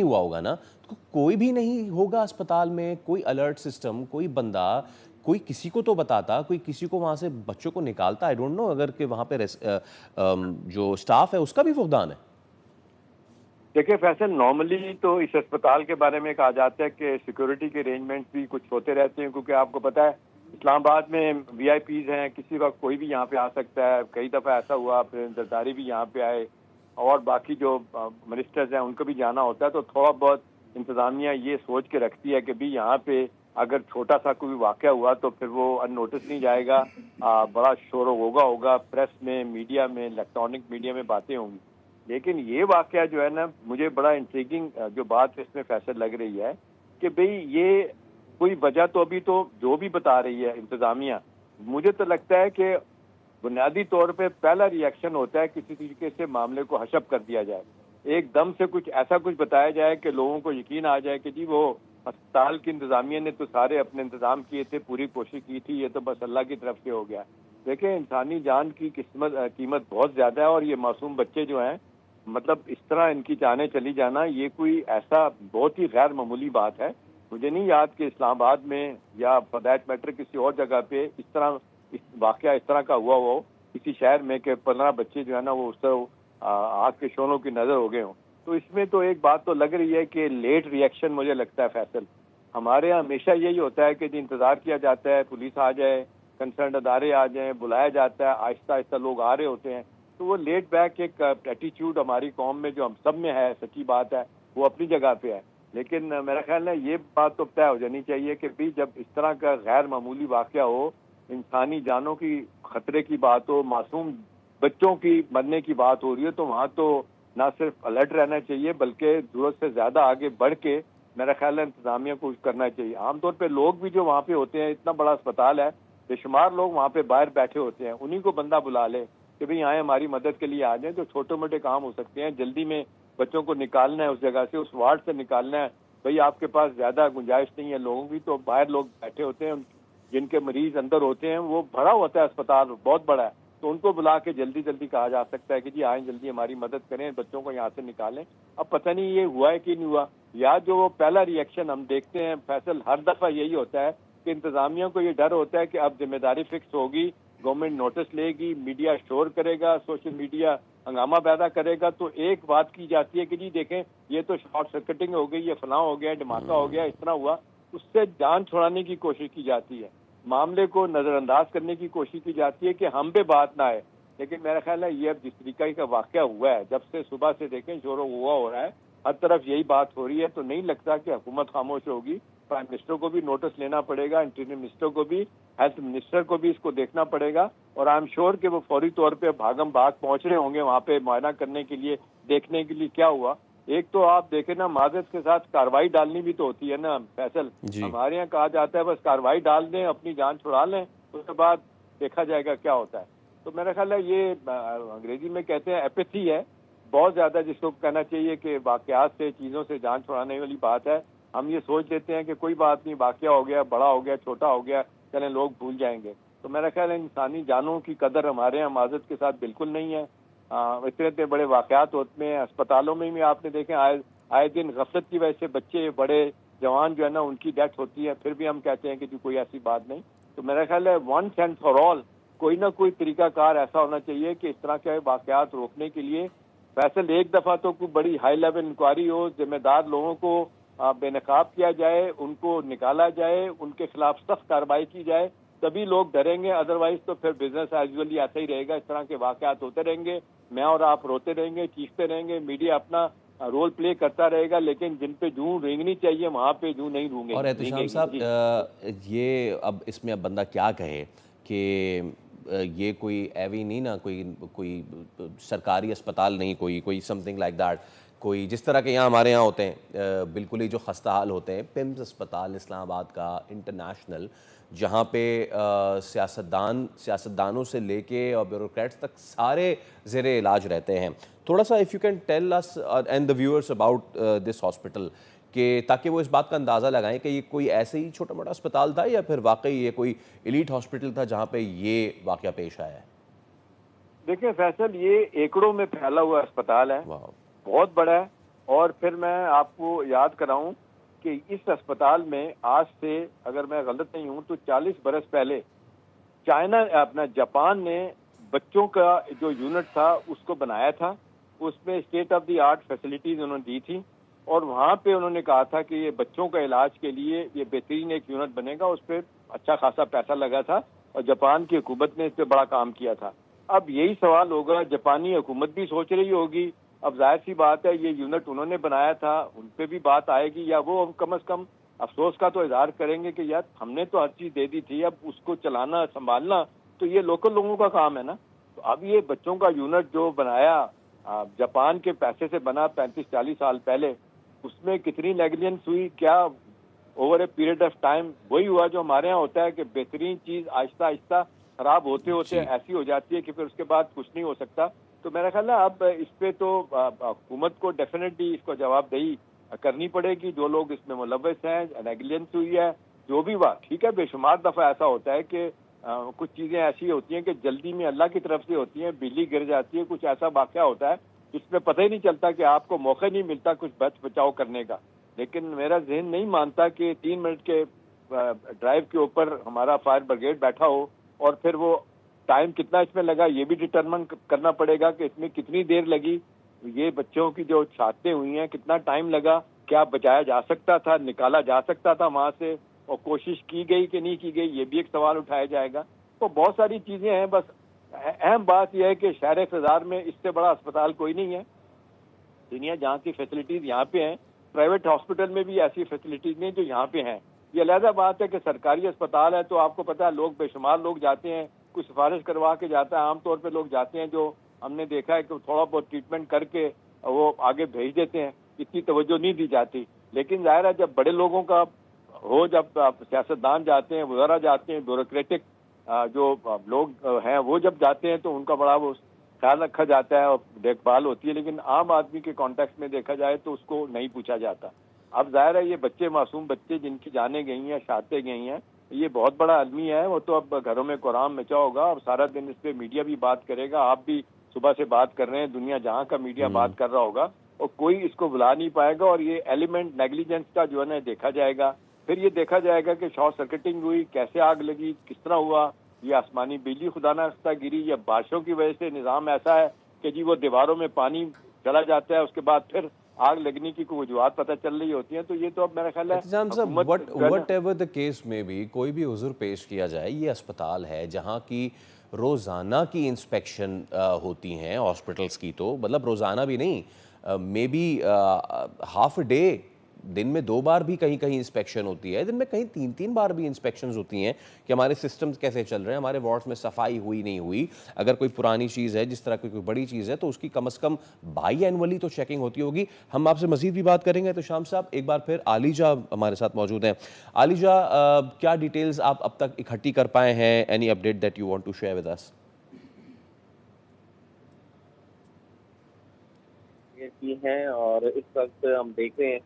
ہوا ہوگا نا، تو کوئی بھی نہیں ہوگا اسپتال میں، کوئی الرٹ سسٹم، کوئی بندہ، کوئی کسی کو تو بتاتا، کوئی کسی کو وہاں سے بچوں کو نکالتا. آئی ڈونٹ نو اگر کہ وہاں پہ جو سٹاف ہے اس کا بھی فقدان ہے. دیکھیں فیصل، نارملی تو اس اسپتال کے بارے میں کہا جاتا ہے کہ سیکورٹی کے ارینجمنٹس بھی کچھ ہوتے رہتے ہیں، کیونکہ آپ کو پتہ ہے اسلام آباد میں وی آئی پیز ہیں، کسی وقت کوئی بھی یہاں پہ آ سکتا ہے. کئی دفعہ ایسا ہوا پھر زرداری بھی یہاں پہ آئے، اور باقی جو منسٹرز ہیں ان کو بھی جانا ہوتا ہے. تو تھوڑا بہت انتظامیہ یہ سوچ کے رکھتی ہے کہ بھی یہاں پہ اگر چھوٹا سا کوئی واقعہ ہوا تو پھر وہ ان نوٹس نہیں جائے گا، بڑا شور و غوغا ہوگا، پریس میں، میڈیا میں، الیکٹرانک میڈیا میں باتیں ہوں گی. لیکن یہ واقعہ جو ہے نا، مجھے بڑا انٹریگنگ جو بات اس میں فیصل لگ رہی ہے کہ بھئی یہ کوئی وجہ تو ابھی تو جو بھی بتا رہی ہے انتظامیہ، مجھے تو لگتا ہے کہ بنیادی طور پہ پہلا ری ایکشن ہوتا ہے کسی طریقے سے معاملے کو حشب کر دیا جائے، ایک دم سے کچھ ایسا کچھ بتایا جائے کہ لوگوں کو یقین آ جائے کہ جی وہ اسپتال کی انتظامیہ نے تو سارے اپنے انتظام کیے تھے، پوری کوشش کی تھی، یہ تو بس اللہ کی طرف سے ہو گیا. دیکھیں انسانی جان کی قیمت بہت زیادہ ہے، اور یہ معصوم بچے جو ہیں، مطلب اس طرح ان کی جانیں چلی جانا یہ کوئی ایسا بہت ہی غیر معمولی بات ہے. مجھے نہیں یاد کہ اسلام آباد میں یا فار دیٹ میٹر کسی اور جگہ پہ اس واقعہ اس طرح کا ہوا ہو کسی شہر میں کہ 15 بچے جو ہے نا وہ اس طرح آگ کے شعلوں کی نظر ہو گئے ہوں. تو اس میں تو ایک بات تو لگ رہی ہے کہ لیٹ ری ایکشن مجھے لگتا ہے فیصل. ہمارے یہاں ہمیشہ یہی ہوتا ہے کہ انتظار کیا جاتا ہے، پولیس آ جائے، کنسرنڈ ادارے آ جائیں، بلایا جاتا ہے، آہستہ آہستہ لوگ آ رہے ہوتے ہیں. تو وہ لیٹ بیک ایک ایٹیچیوڈ ہماری قوم میں جو ہم سب میں ہے، سچی بات ہے، وہ اپنی جگہ پہ ہے. لیکن میرا خیال ہے یہ بات تو طے ہو جانی چاہیے کہ بھی جب اس طرح کا غیر معمولی واقعہ ہو، انسانی جانوں کی خطرے کی بات ہو، معصوم بچوں کی مرنے کی بات ہو رہی ہے، تو وہاں تو نہ صرف الرٹ رہنا چاہیے بلکہ ضرورت سے زیادہ آگے بڑھ کے میرا خیال ہے انتظامیہ کو کرنا چاہیے. عام طور پہ لوگ بھی جو وہاں پہ ہوتے ہیں، اتنا بڑا اسپتال ہے، بے شمار لوگ وہاں پہ باہر بیٹھے ہوتے ہیں، انہیں کو بندہ بلا لے کہ بھئی آئیں ہماری مدد کے لیے آ جائیں. تو چھوٹے موٹے کام ہو سکتے ہیں، جلدی میں بچوں کو نکالنا ہے اس جگہ سے، اس وارڈ سے نکالنا ہے. بھئی آپ کے پاس زیادہ گنجائش نہیں ہے لوگوں کی، تو باہر لوگ بیٹھے ہوتے ہیں، جن کے مریض اندر ہوتے ہیں، وہ بھرا ہوتا ہے اسپتال، بہت بڑا ہے، تو ان کو بلا کے جلدی جلدی کہا جا سکتا ہے کہ جی آئیں جلدی ہماری مدد کریں، بچوں کو یہاں سے نکالیں. اب پتہ نہیں یہ ہوا ہے کہ نہیں ہوا، یا جو وہ پہلا ری ایکشن ہم دیکھتے ہیں فیصل ہر دفعہ یہی ہوتا ہے کہ انتظامیہ کو یہ ڈر ہوتا ہے کہ اب ذمہ داری فکس ہوگی، گورنمنٹ نوٹس لے گی، میڈیا شور کرے گا، سوشل میڈیا ہنگامہ پیدا کرے گا، تو ایک بات کی جاتی ہے کہ جی دیکھیں یہ تو شارٹ سرکٹنگ ہو گئی، یہ فلاں ہو گیا، دھماکہ ہو گیا، اس طرح ہوا. اس سے جان چھڑانے کی کوشش کی جاتی ہے، معاملے کو نظر انداز کرنے کی کوشش کی جاتی ہے کہ ہم پہ بات نہ آئے. لیکن میرا خیال ہے یہ اب جس طریقے کا واقعہ ہوا ہے، جب سے صبح سے دیکھیں شور و غوغا ہو رہا ہے، ہر طرف یہی بات ہو رہی ہے، تو نہیں لگتا کہ حکومت خاموش ہوگی. پرائم منسٹر کو بھی نوٹس لینا پڑے گا، انٹیریئر منسٹر کو بھی، ہیلتھ منسٹر کو بھی اس کو دیکھنا پڑے گا، اور آئی ایم شیور کہ وہ فوری طور پہ بھاگم بھاگ پہنچ رہے ہوں گے وہاں پہ معائنہ کرنے کے لیے، دیکھنے کے لیے کیا ہوا. ایک تو آپ دیکھیں نا، معذرت کے ساتھ کارروائی ڈالنی بھی تو ہوتی ہے نا فیصل. جی. ہمارے یہاں کہا جاتا ہے بس کارروائی ڈال دیں، اپنی جان چھڑا لیں، اس کے بعد دیکھا جائے گا کیا ہوتا ہے. تو میرا خیال ہے یہ انگریزی میں کہتے ہیں ایپیتھی ہے بہت زیادہ، جس کو کہنا چاہیے کہ واقعات سے، چیزوں سے جان چھڑانے والی بات ہے. ہم یہ سوچ لیتے ہیں کہ کوئی بات نہیں، واقعہ ہو گیا، بڑا ہو گیا، چھوٹا ہو گیا، چلیں لوگ بھول جائیں گے. تو میرا خیال ہے انسانی جانوں کی قدر ہمارے یہاں معذرت کے ساتھ بالکل نہیں ہے. اتنے بڑے واقعات ہوتے ہیں اسپتالوں میں بھی، آپ نے دیکھیں آئے دن غفلت کی وجہ سے بچے، بڑے جوان جو ہے نا ان کی ڈیتھ ہوتی ہے، پھر بھی ہم کہتے ہیں کہ جو کوئی ایسی بات نہیں. تو میرا خیال ہے ونس اینڈ فار آل کوئی نہ کوئی طریقہ کار ایسا ہونا چاہیے کہ اس طرح کے واقعات روکنے کے لیے فیصل ایک دفعہ تو کوئی بڑی ہائی لیول انکوائری ہو، ذمہ دار لوگوں کو بے نقاب کیا جائے، ان کو نکالا جائے، ان کے خلاف سخت کارروائی کی جائے، تبھی لوگ ڈریں گے. ادروائز تو پھر بزنس ایز یوزلی ایسا ہی رہے گا، اس طرح کے واقعات ہوتے رہیں گے، میں اور آپ روتے رہیں گے، چیختے رہیں گے، میڈیا اپنا رول پلے کرتا رہے گا، لیکن جن پہ جوں رینگنی چاہیے وہاں پہ جوں نہیں اور رینگے احتشام گی. صاحب، جی یہ اب اس میں اب بندہ کیا کہے کہ یہ کوئی ایوی نہیں نا، کوئی سرکاری اسپتال نہیں، کوئی سم تھنگ لائک دیٹ، کوئی جس طرح کے یہاں ہمارے یہاں ہوتے ہیں بالکل ہی جو خستہ حال ہوتے ہیں. پمز اسپتال اسلام آباد کا انٹرنیشنل، جہاں پہ سیاستدانوں سے لے کے اور بیوروکریٹس تک سارے زیر علاج رہتے ہیں. تھوڑا سا if you can tell us and the viewers about this hospital, کہ تاکہ وہ اس بات کا اندازہ لگائیں کہ یہ کوئی ایسے ہی چھوٹا موٹا اسپتال تھا یا پھر واقعی یہ کوئی ایلیٹ ہاسپٹل تھا جہاں پہ یہ واقعہ پیش آیا ہے. دیکھیں فیصل، یہ ایکڑوں میں پھیلا ہوا اسپتال ہے، واو. بہت بڑا ہے. اور پھر میں آپ کو یاد کراؤں کہ اس اسپتال میں آج سے اگر میں غلط نہیں ہوں تو 40 برس پہلے چائنا اپنا جاپان نے بچوں کا جو یونٹ تھا اس کو بنایا تھا. اس میں state of the art facilities انہوں نے دی تھی اور وہاں پہ انہوں نے کہا تھا کہ یہ بچوں کا علاج کے لیے یہ بہترین ایک یونٹ بنے گا. اس پہ اچھا خاصا پیسہ لگا تھا اور جاپان کی حکومت نے اس پہ بڑا کام کیا تھا. اب یہی سوال ہوگا, جاپانی حکومت بھی سوچ رہی ہوگی, اب ظاہر سی بات ہے یہ یونٹ انہوں نے بنایا تھا, ان پہ بھی بات آئے گی, یا وہ کم از کم افسوس کا تو اظہار کریں گے کہ یار ہم نے تو ہر چیز دے دی تھی, اب اس کو چلانا سنبھالنا تو یہ لوکل لوگوں کا کام ہے نا. تو اب یہ بچوں کا یونٹ جو بنایا جاپان کے پیسے سے بنا 35-40 سال پہلے, اس میں کتنی نیگلیجنس ہوئی, کیا over a period of time وہی ہوا جو ہمارے ہاں ہوتا ہے کہ بہترین چیز آہستہ آہستہ خراب ہوتے ہوتے ایسی ہو جاتی ہے کہ پھر اس کے بعد کچھ نہیں ہو سکتا. تو میرا خیال ہے اب اس پہ تو حکومت کو ڈیفینیٹلی اس کو جواب دہی کرنی پڑے گی. جو لوگ اس میں ملوث ہیں, نیگلیجنس ہوئی ہے جو بھی ہوا, ٹھیک ہے, بے شمار دفعہ ایسا ہوتا ہے کہ کچھ چیزیں ایسی ہوتی ہیں کہ جلدی میں اللہ کی طرف سے ہوتی ہیں, بجلی گر جاتی ہے, کچھ ایسا واقعہ ہوتا ہے جس میں پتہ ہی نہیں چلتا کہ آپ کو موقع نہیں ملتا کچھ بچ بچاؤ کرنے کا. لیکن میرا ذہن نہیں مانتا کہ 3 منٹ کے ڈرائیو کے اوپر ہمارا فائر بریگیڈ بیٹھا ہو اور پھر وہ ٹائم کتنا اس میں لگا یہ بھی ڈٹرمن کرنا پڑے گا کہ اس میں کتنی دیر لگی, یہ بچوں کی جو چھاتیں ہوئی ہیں کتنا ٹائم لگا, کیا بچایا جا سکتا تھا, نکالا جا سکتا تھا وہاں سے, اور کوشش کی گئی کہ نہیں کی گئی, یہ بھی ایک سوال اٹھایا جائے گا. تو بہت ساری چیزیں ہیں. بس اہم بات یہ ہے کہ شہر خزار میں اس سے بڑا اسپتال کوئی نہیں ہے. دنیا جہاں کی فیسلٹیز یہاں پہ ہیں, پرائیویٹ ہاسپٹل میں بھی ایسی فیسلٹیز نہیں جو یہاں پہ ہیں. یہ علیحدہ بات ہے کہ سرکاری اسپتال ہے تو آپ کو پتہ ہے لوگ بے شمار لوگ جاتے ہیں, کوئی سفارش کروا کے جاتا ہے, عام طور پہ لوگ جاتے ہیں جو ہم نے دیکھا ہے کہ تھوڑا بہت ٹریٹمنٹ کر کے وہ آگے بھیج دیتے ہیں, اتنی توجہ نہیں دی جاتی. لیکن ظاہر ہے جب بڑے لوگوں کا ہو, جب سیاستدان جاتے ہیں, وزراء جاتے ہیں, بیوروکریٹک جو لوگ ہیں وہ جب جاتے ہیں تو ان کا بڑا وہ خیال رکھا جاتا ہے اور دیکھ بھال ہوتی ہے. لیکن عام آدمی کے کانٹیکس میں دیکھا جائے تو اس کو نہیں پوچھا جاتا. اب ظاہر ہے یہ بچے, معصوم بچے جن کی جانیں گئی ہیں, شہادتیں گئی ہیں, یہ بہت بڑا آدمی ہے, وہ تو اب گھروں میں قرآن مچا ہوگا اور سارا دن اس پہ میڈیا بھی بات کرے گا, آپ بھی صبح سے بات کر رہے ہیں, دنیا جہاں کا میڈیا بات کر رہا ہوگا, اور کوئی اس کو بلا نہیں پائے گا. اور یہ ایلیمنٹ نیگلیجنس کا جو ہے نا دیکھا جائے گا. پھر یہ دیکھا جائے گا کہ شارٹ سرکٹنگ ہوئی, کیسے آگ لگی, کس طرح ہوا, یہ آسمانی بجلی خدا نہ خواستہ گری, یا بارشوں کی وجہ سے نظام ایسا ہے کہ جی وہ دیواروں میں پانی چلا جاتا ہے, اس کے بعد پھر آگ لگنے کی کوئی وجوہات پتہ چل رہی ہوتی ہیں. تو یہ تو اب میرا خیال ہے احتشام صاحب, وٹ ایور دا کیس میں بھی کوئی بھی عذر پیش کیا جائے, یہ اسپتال ہے جہاں کی روزانہ کی انسپیکشن ہوتی ہیں ہاسپٹلس کی, تو مطلب روزانہ بھی نہیں, maybe half a day, دن میں 2 بار بھی کہیں کہیں انسپیکشن ہوتی ہے, دن میں کہیں 3 بار بھی انسپیکشنز ہوتی ہیں کہ ہمارے سسٹمز کیسے چل رہے ہیں, ہمارے وارڈز میں صفائی ہوئی نہیں ہوئی. اگر کوئی پرانی چیز ہے, جس طرح کی کوئی بڑی چیز ہے, تو اس کی کم از کم بائی اینولی تو چیکنگ ہوتی ہوگی. ہم آپ سے مزید بھی بات کریں گے. تو شام صاحب ایک بار پھر عالیجہ ہمارے ساتھ موجود ہیں. عالیجہ, کیا ڈیٹیلز آپ اب تک اکٹھی کر پائے ہیں, any update that you want to share with us? کی ہیں اور اس وقت ہم دیکھ رہے ہیں